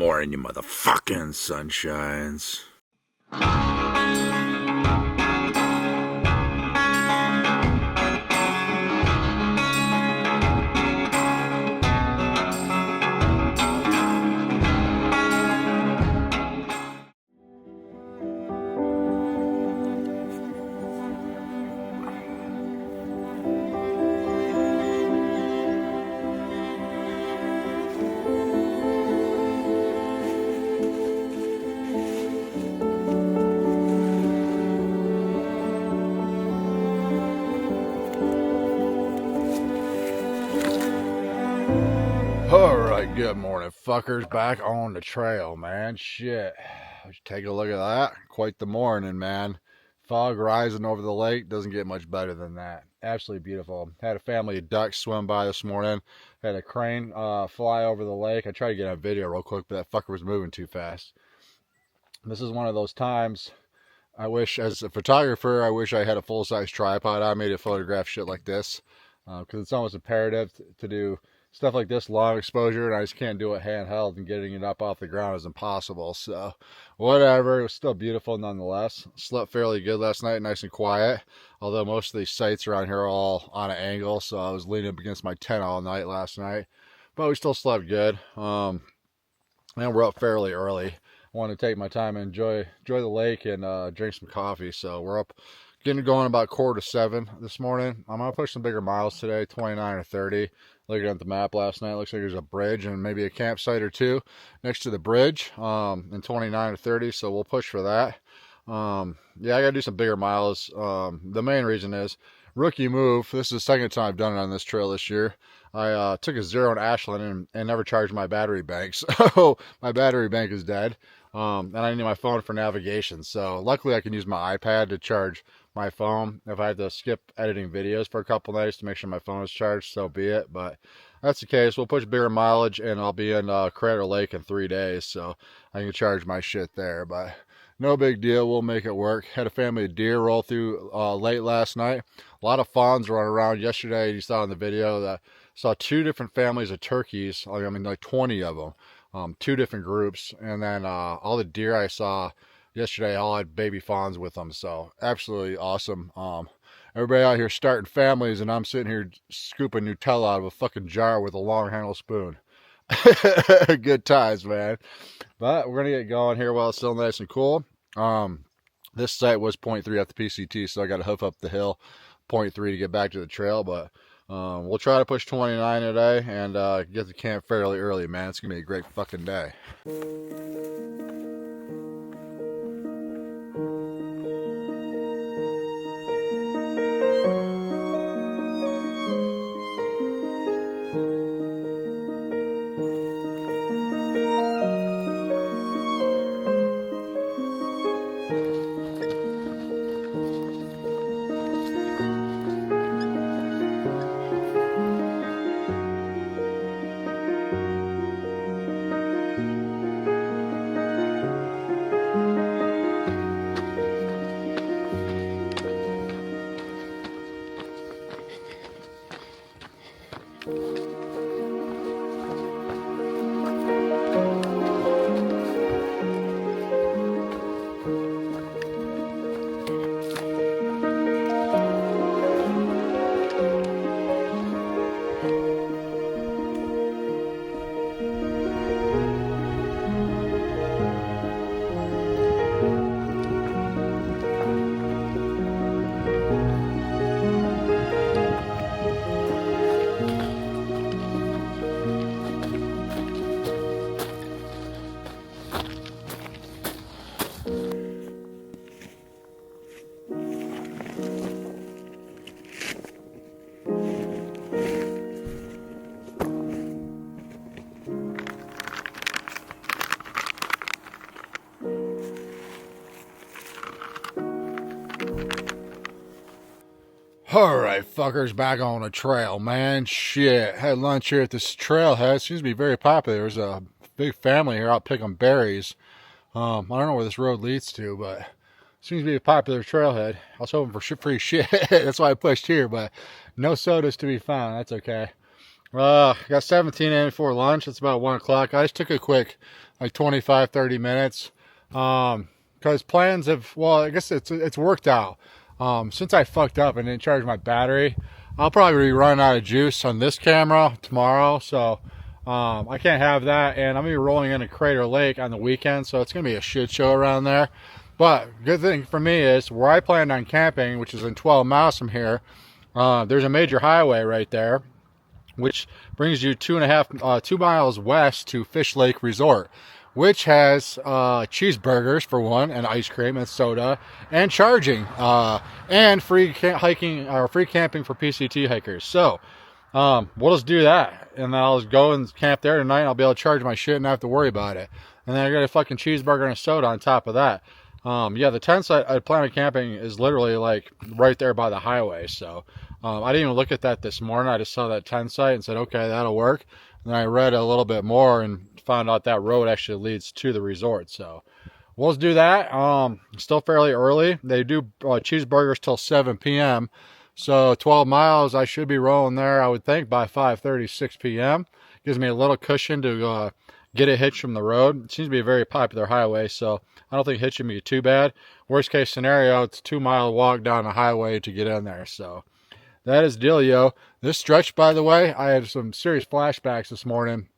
morning, you motherfucking sunshines. Alright, good morning, fuckers. Back on the trail, man. Shit. Take a look at that. Quite the morning, man. Fog rising over the lake. Doesn't get much better than that. Absolutely beautiful. Had a family of ducks swim by this morning. Had a crane fly over the lake. I tried to get a video real quick, but that fucker was moving too fast. This is one of those times I wish, as a photographer, I wish I had a full-size tripod. I made to photograph shit like this because it's almost imperative to do stuff like this, long exposure, and I just can't do it handheld, and getting it up off the ground is impossible. So whatever, it was still beautiful nonetheless. Slept fairly good last night, nice and quiet, although most of these sites around here are all on an angle, so I was leaning up against my tent all night last night, but we still slept good. And we're up fairly early. I want to take my time and enjoy the lake and drink some coffee. So we're up, getting going about 6:45 this morning. I'm gonna push some bigger miles today, 29 or 30. Looking at the map last night, looks like there's a bridge and maybe a campsite or two next to the bridge in 29 or 30. So we'll push for that. Yeah, I gotta do some bigger miles. The main reason is rookie move. This is the second time I've done it on this trail this year. I took a zero in Ashland and never charged my battery bank. So my battery bank is dead. And I need my phone for navigation. So luckily I can use my iPad to charge my phone. If I have to skip editing videos for a couple nights to make sure my phone is charged, so be it. But that's the case. We'll push bigger mileage and I'll be in Crater Lake in 3 days. So I can charge my shit there. But no big deal. We'll make it work. Had a family of deer roll through late last night. A lot of fawns running around yesterday. You saw in the video that saw 2 different families of turkeys. I mean, like 20 of them. 2 different groups, and then all the deer I saw yesterday all had baby fawns with them, so absolutely awesome. Everybody out here starting families, and I'm sitting here scooping Nutella out of a fucking jar with a long handle spoon. Good times, man. But we're gonna get going here while it's still nice and cool. This site was 0.3 at the PCT, so I got to hoof up the hill 0.3 to get back to the trail, but we'll try to push 29 today and get to camp fairly early, man. It's gonna be a great fucking day. Alright, fuckers, back on the trail, man. Shit. Had lunch here at this trailhead. Seems to be very popular. There's a big family here out picking berries. I don't know where this road leads to, but seems to be a popular trailhead. I was hoping for free shit. That's why I pushed here, but no sodas to be found. That's okay. Got 17 in for lunch. It's about 1 o'clock. I just took a quick, like 25, 30 minutes. Because plans have, well, I guess it's worked out. Since I fucked up and didn't charge my battery, I'll probably be running out of juice on this camera tomorrow. So, I can't have that. And I'm going to be rolling into Crater Lake on the weekend. So it's going to be a shit show around there. But good thing for me is where I planned on camping, which is in 12 miles from here, there's a major highway right there, which brings you 2 miles west to Fish Lake Resort, which has cheeseburgers for one, and ice cream and soda, and charging, and free hiking or free camping for PCT hikers. So we'll just do that, and then I'll just go and camp there tonight. And I'll be able to charge my shit and not have to worry about it. And then I got a fucking cheeseburger and a soda on top of that. Yeah, the tent site I plan on camping is literally like right there by the highway. So I didn't even look at that this morning. I just saw that tent site and said, okay, that'll work. And then I read a little bit more and found out that road actually leads to the resort. So we'll just do that. Still fairly early. They do cheeseburgers till 7 p.m. So 12 miles, I should be rolling there, I would think, by 5:30, 6 p.m. Gives me a little cushion to get a hitch from the road. It seems to be a very popular highway, so I don't think hitching me too bad. Worst case scenario, it's a 2-mile walk down the highway to get in there. So that is dealio. This stretch, by the way, I had some serious flashbacks this morning.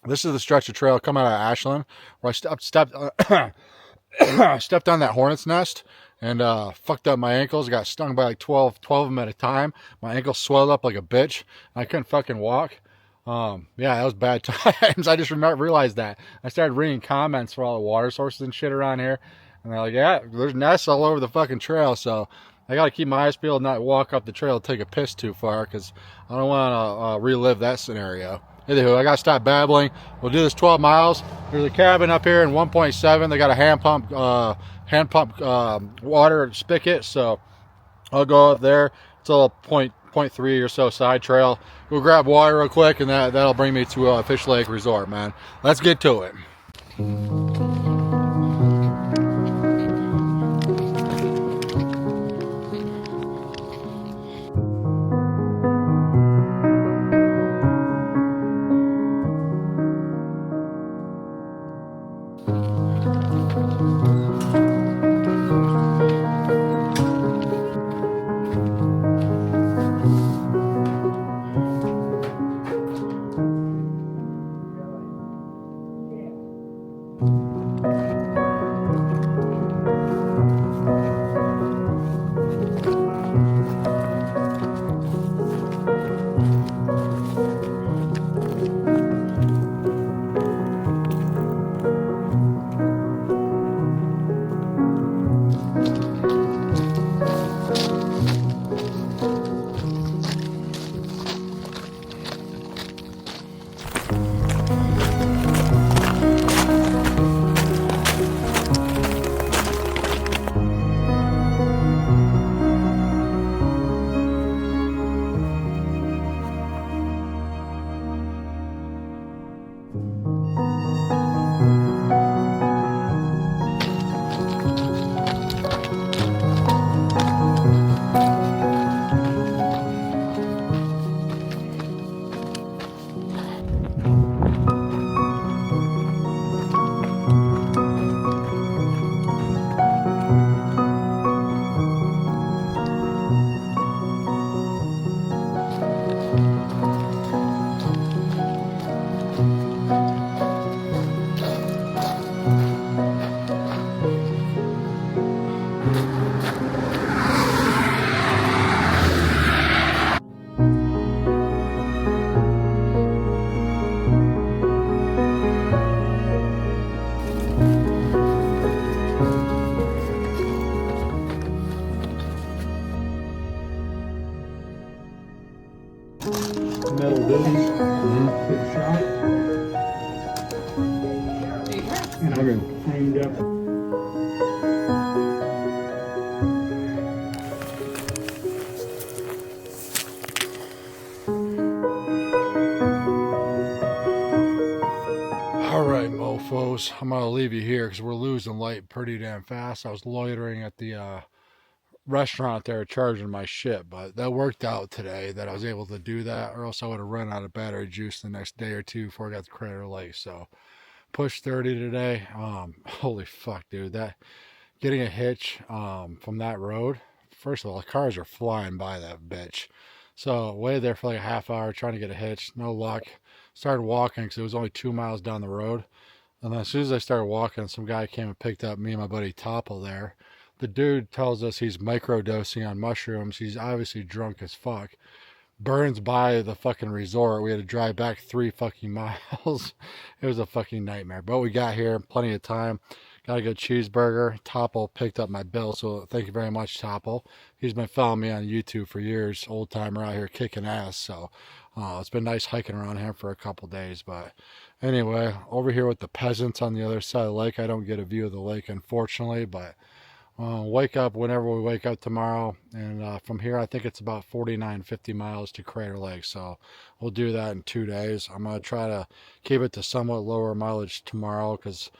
This is the stretch of trail coming out of Ashland, where I stepped on that hornet's nest and fucked up my ankles. Got stung by like 12 of them at a time. My ankles swelled up like a bitch. I couldn't fucking walk. Yeah, that was bad times. I just realized that. I started reading comments for all the water sources and shit around here. And they're like, yeah, there's nests all over the fucking trail. So I got to keep my eyes peeled and not walk up the trail and take a piss too far, because I don't want to relive that scenario. Anywho, I got to stop babbling. We'll do this 12 miles. There's a cabin up here in 1.7. They got a hand pump water spigot. So I'll go up there. It's a little 0.3 or so side trail. We'll grab water real quick, and that'll bring me to Fish Lake Resort, man. Let's get to it. Metal buildings, good shot, and I've been cleaned up. Alright, mofos, I'm going to leave you here because we're losing light pretty damn fast. I was loitering at the restaurant there charging my shit, but that worked out today that I was able to do that, or else I would have run out of battery juice the next day or two before I got to Crater Lake. So push 30 today. Holy fuck, dude, that getting a hitch from that road. First of all, the cars are flying by that bitch. So waited there for like a half hour trying to get a hitch, no luck. Started walking because it was only 2 miles down the road. And then as soon as I started walking, some guy came and picked up me and my buddy Topple there. The dude tells us he's microdosing on mushrooms. He's obviously drunk as fuck. Burns by the fucking resort. We had to drive back 3 fucking miles. It was a fucking nightmare. But we got here, plenty of time. Got a good cheeseburger. Topple picked up my bill, so thank you very much, Topple. He's been following me on YouTube for years. Old timer out here kicking ass. So it's been nice hiking around here for a couple days. But anyway, over here with the peasants on the other side of the lake. I don't get a view of the lake, unfortunately, but wake up whenever we wake up tomorrow, and from here I think it's about 49, 50 miles to Crater Lake, so we'll do that in 2 days. I'm going to try to keep it to somewhat lower mileage tomorrow because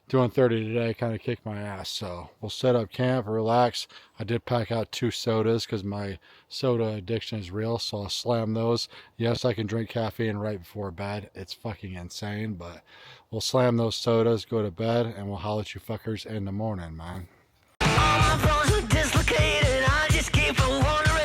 doing 30 today kind of kicked my ass. So we'll set up camp, relax. I did pack out 2 sodas because my soda addiction is real, so I'll slam those. Yes, I can drink caffeine right before bed. It's fucking insane, but we'll slam those sodas, go to bed, and we'll holler at you fuckers in the morning, man. All my bones are dislocated, I just keep on wondering.